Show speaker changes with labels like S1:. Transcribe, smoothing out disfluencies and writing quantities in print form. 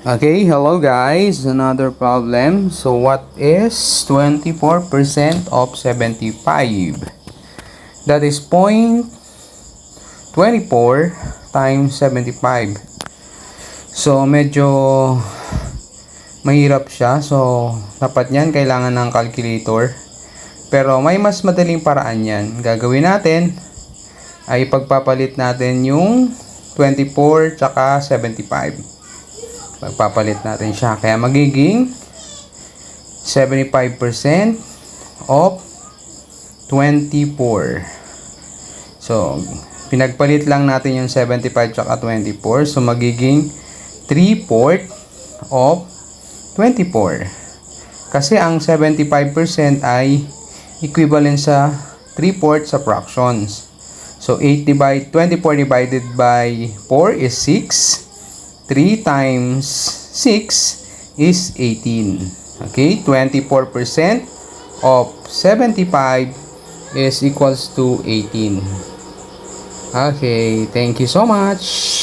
S1: Okay, hello guys, another problem. So what is 24% of 75? That is 0.24 times 75. So medyo mahirap siya. So dapat niyan kailangan ng calculator. Pero may mas madaling paraan yan. Gagawin natin ay pagpapalit natin yung 24 tsaka 75. Pagpapalit natin siya. Kaya magiging 75% of 24. So, pinagpalit lang natin yung 75 tsaka 24. So, magiging 3/4 of 24. Kasi ang 75% ay equivalent sa 3/4 sa fractions. So, 24 divided by 4 is 6. 3 times 6 is 18. Okay, 24% of 75 is equals to 18. Okay, thank you so much.